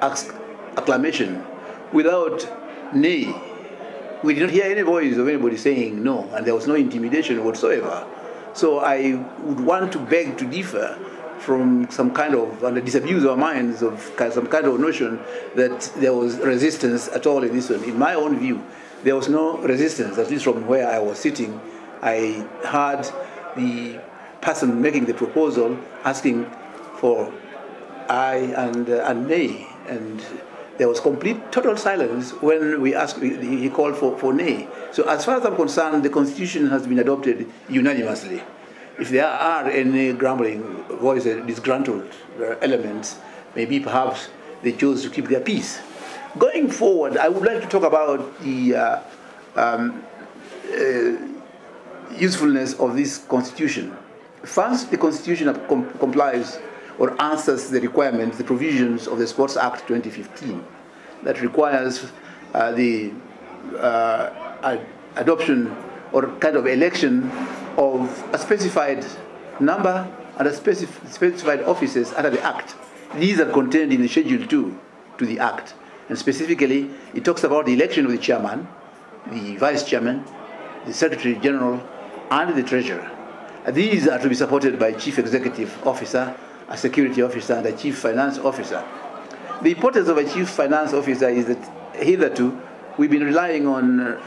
acclamation, without nay. We did not hear any voice of anybody saying no, and there was no intimidation whatsoever. So I would want to beg to differ from some kind of, and disabuse our minds of some kind of notion that there was resistance at all in this one. In my own view, there was no resistance, at least from where I was sitting. I heard the person making the proposal asking for aye and nay, and there was complete, total silence when we asked. He called for nay. So as far as I'm concerned, the Constitution has been adopted unanimously. If there are any grumbling voices, disgruntled elements, maybe perhaps they chose to keep their peace. Going forward, I would like to talk about the usefulness of this Constitution. First, the Constitution complies or answers the requirements, the provisions of the Sports Act 2015 that requires the adoption or kind of election of a specified number and a specified offices under the Act. These are contained in the Schedule 2 to the Act. And specifically, it talks about the election of the chairman, the vice chairman, the secretary general, and the treasurer. These are to be supported by chief executive officer, a security officer, and a chief finance officer. The importance of a chief finance officer is that hitherto we've been relying on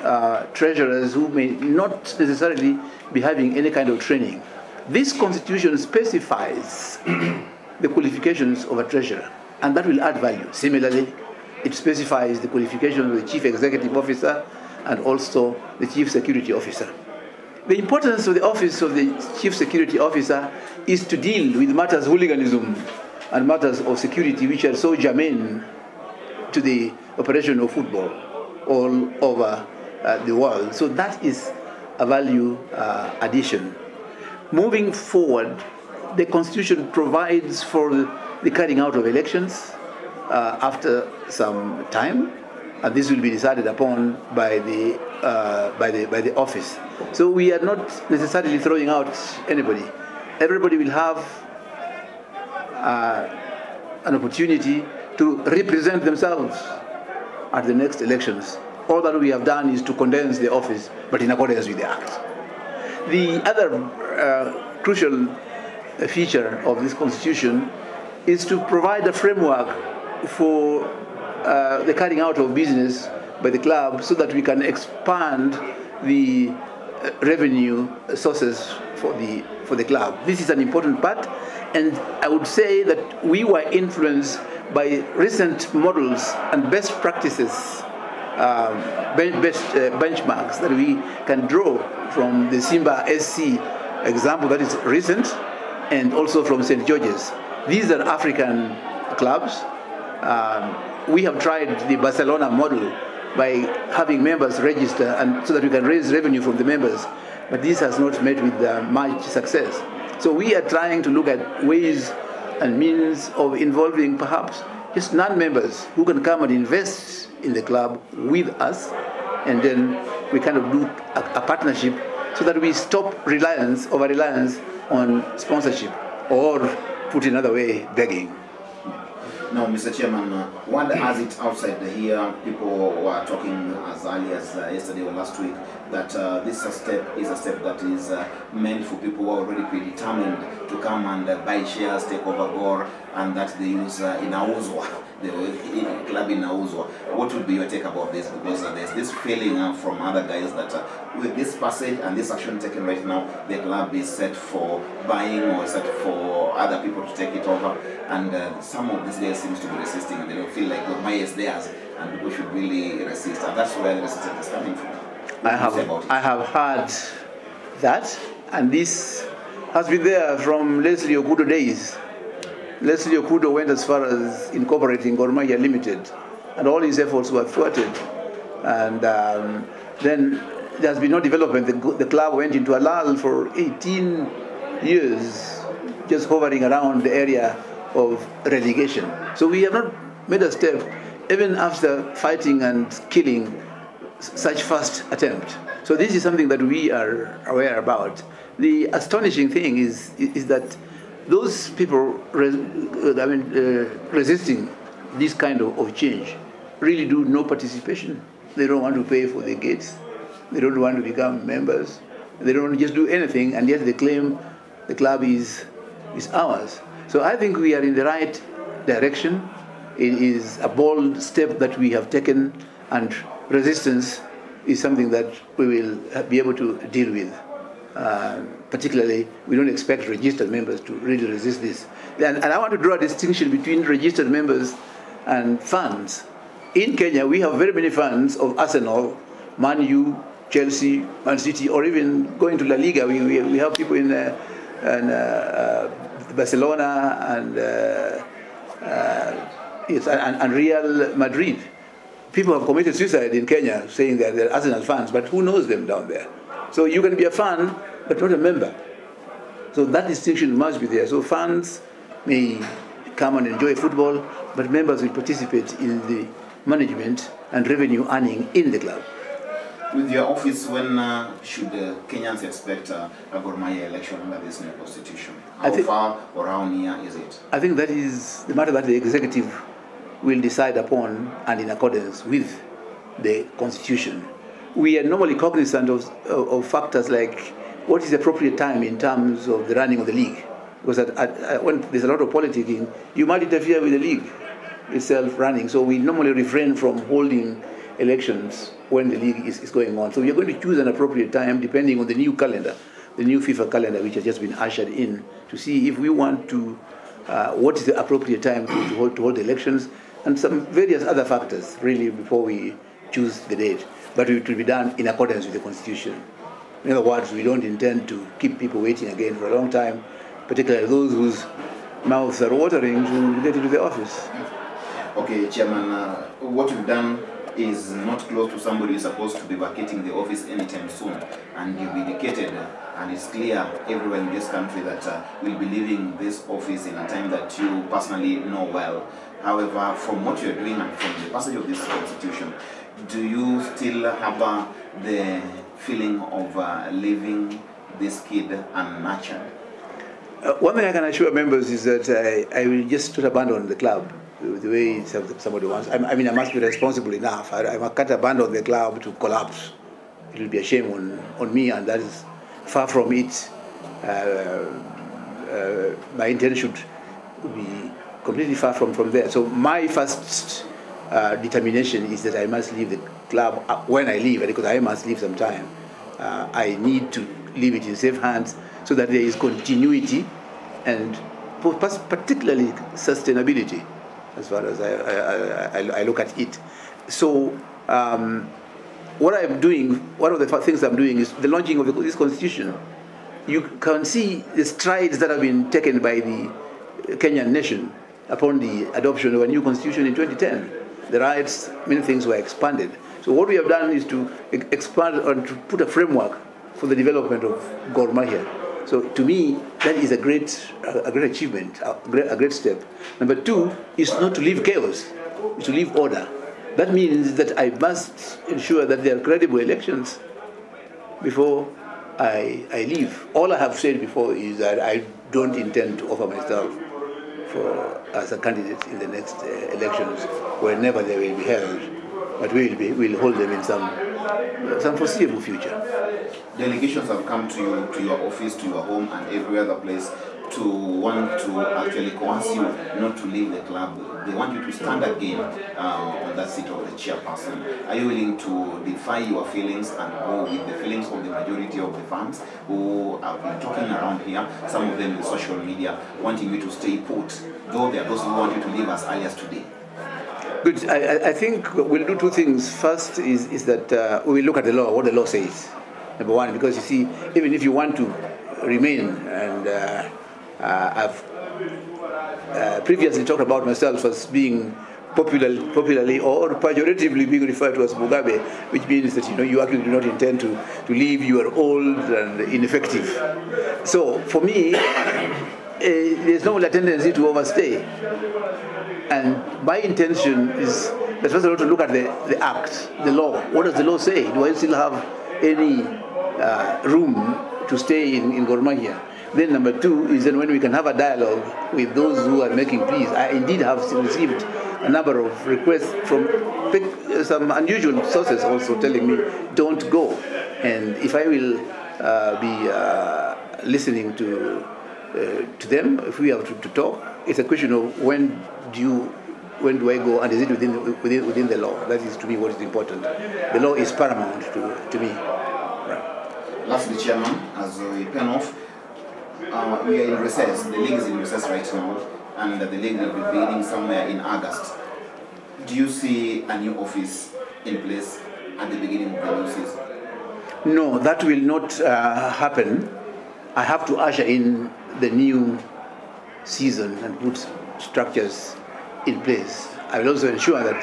treasurers who may not necessarily be having any kind of training. This Constitution specifies the qualifications of a treasurer, and that will add value. Similarly, it specifies the qualifications of the chief executive officer and also the chief security officer. The importance of the office of the chief security officer is to deal with matters of hooliganism and matters of security which are so germane to the operation of football all over the world. So that is a value addition. Moving forward, the Constitution provides for the carrying out of elections after some time, and this will be decided upon by the office. So we are not necessarily throwing out anybody. Everybody will have an opportunity to represent themselves at the next elections. All that we have done is to condense the office, but in accordance with the Act. The other crucial feature of this Constitution is to provide a framework for the carrying out of business by the club so that we can expand the revenue sources for the club. This is an important part, and I would say that we were influenced by recent models and best practices, benchmarks that we can draw from the Simba SC example that is recent, and also from St. George's. These are African clubs. We have tried the Barcelona model by having members register and so that we can raise revenue from the members, but this has not met with much success. So we are trying to look at ways and means of involving perhaps just non-members who can come and invest in the club with us, and then we kind of do a partnership so that we stop over-reliance on sponsorship, or put another way, begging. Now, Mr. Chairman, what has it outside here? People were talking as early as yesterday or last week that this is a step that is meant for people who are already predetermined to come and buy shares, take over Gor, and that they use in Auzwa, the club in Auzwa. What would be your take about this? Because there's this feeling from other guys that with this passage and this action taken right now, the club is set for buying or set for other people to take it over, and some of these guys seems to be resisting, and they don't feel like Gor Mahia is theirs, and people should really resist, and that's where the resistance is coming from. I have heard that, and this has been there from Leslie Okudo days. Leslie Okudo went as far as incorporating Gor Mahia Limited, and all his efforts were thwarted. And then there has been no development. The club went into a lull for 18 years, just hovering around the area of relegation. So we have not made a step, even after fighting and killing such first attempt. So this is something that we are aware about. The astonishing thing is that those people resisting this kind of change really do no participation. They don't want to pay for the gates. They don't want to become members. They don't want to just do anything, and yet they claim the club is ours. So I think we are in the right direction. It is a bold step that we have taken, and resistance is something that we will be able to deal with. Particularly, we don't expect registered members to really resist this. And I want to draw a distinction between registered members and fans. In Kenya, we have very many fans of Arsenal, Man U, Chelsea, Man City, or even going to La Liga. We have people in Barcelona and Real Madrid. People have committed suicide in Kenya saying that they're Arsenal fans, but who knows them down there? So you can be a fan, but not a member. So that distinction must be there. So fans may come and enjoy football, but members will participate in the management and revenue earning in the club. With your office, when should Kenyans expect a Gor Mahia election under this new constitution? How far or how near is it? I think that is the matter that the executive will decide upon, and in accordance with the constitution. We are normally cognizant of factors like what is the appropriate time in terms of the running of the league. Because when there's a lot of politicking, you might interfere with the league itself running. So we normally refrain from holding elections when the league is going on. So we are going to choose an appropriate time depending on the new calendar, the new FIFA calendar, which has just been ushered in, to see if we want to, what is the appropriate time to hold the elections, and some various other factors, really, before we choose the date. But it will be done in accordance with the Constitution. In other words, we don't intend to keep people waiting again for a long time, particularly those whose mouths are watering to get into the office. Okay, Chairman, what you've done is not close to somebody who's supposed to be vacating the office anytime soon, and you've indicated, and it's clear everywhere in this country that we'll be leaving this office in a time that you personally know well. However, from what you're doing and from the passage of this constitution, do you still have the feeling of leaving this kid unnurtured? One thing I can assure members is that I will just not abandon the club the way somebody wants. I mean, I must be responsible enough. I can't abandon the club to collapse. It will be a shame on me, and that is far from it. My intention should be completely far from there. So my first determination is that I must leave the club when I leave, because I must leave sometime. I need to leave it in safe hands so that there is continuity and particularly sustainability as far as I look at it. So what I'm doing, one of the things I'm doing is the launching of this constitution. You can see the strides that have been taken by the Kenyan nation upon the adoption of a new constitution in 2010. The rights, many things were expanded. So what we have done is to expand and to put a framework for the development of Gor Mahia. So to me, that is a great achievement, a great step. Number two is not to leave chaos, it's to leave order. That means that I must ensure that there are credible elections before I leave. All I have said before is that I don't intend to offer myself as a candidate in the next elections, whenever they will be held, but we'll hold them in some foreseeable future. Delegations have come to you, to your office, to your home, and every other place to want to actually coerce you not to leave the club. They want you to stand again on that seat of the chairperson. Are you willing to defy your feelings and go with the feelings of the majority of the fans who have been talking around here, some of them in social media, wanting you to stay put, though there are those who want you to leave as early as today? Good. I think we'll do two things. First is that we will look at the law, what the law says. Number one, because you see, even if you want to remain, and I've previously talked about myself as being popularly or pejoratively being referred to as Mugabe, which means that you actually do not intend to leave, you are old and ineffective. So for me, there's no tendency to overstay. And my intention is that first of all to look at the act, the law. What does the law say? Do I still have any room to stay in Gor Mahia? Then number two is then when we can have a dialogue with those who are making pleas. I indeed have received a number of requests from some unusual sources also telling me, don't go. And if I will be listening to them, if we have to talk, it's a question of when do I go, and is it within the law? That is, to me, what is important. The law is paramount to me. Right. Lastly, Chairman, as we pen off, we are in recess. The league is in recess right now, and the league will be beginning somewhere in August. Do you see a new office in place at the beginning of the new season? No, that will not happen. I have to usher in the new season and put structures in place. I will also ensure that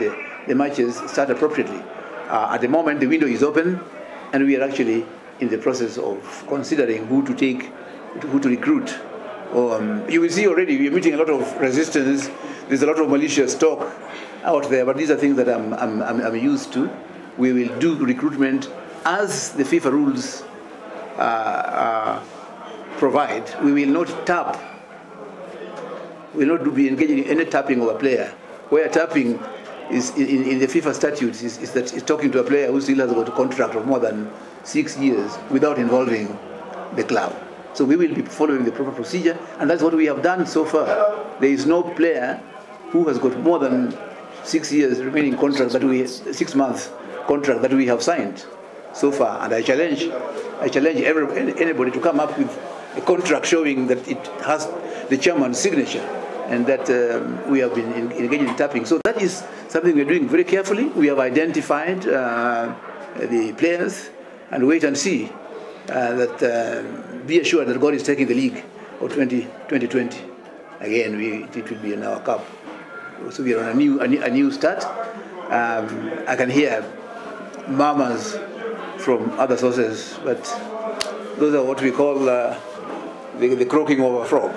the matches start appropriately. At the moment, the window is open, and we are actually in the process of considering who to recruit. You will see already we are meeting a lot of resistance. There's a lot of malicious talk out there, but these are things that I'm used to. We will do recruitment as the FIFA rules provide. We will not tap. We will not be engaging in any tapping of a player. Where tapping is in the FIFA statutes is that it's talking to a player who still has got a contract of more than 6 years without involving the club. So we will be following the proper procedure, and that's what we have done so far. There is no player who has got more than 6 years remaining contract 6 months contract that we have signed so far. And I challenge anybody to come up with a contract showing that it has the chairman's signature and that we have been engaging in tapping. So that is something we're doing very carefully. We have identified the players, and wait and see. Be assured that God is taking the league of 2020. Again, it will be in our cup. So we are on a new start. I can hear murmurs from other sources, but those are what we call the croaking of a frog.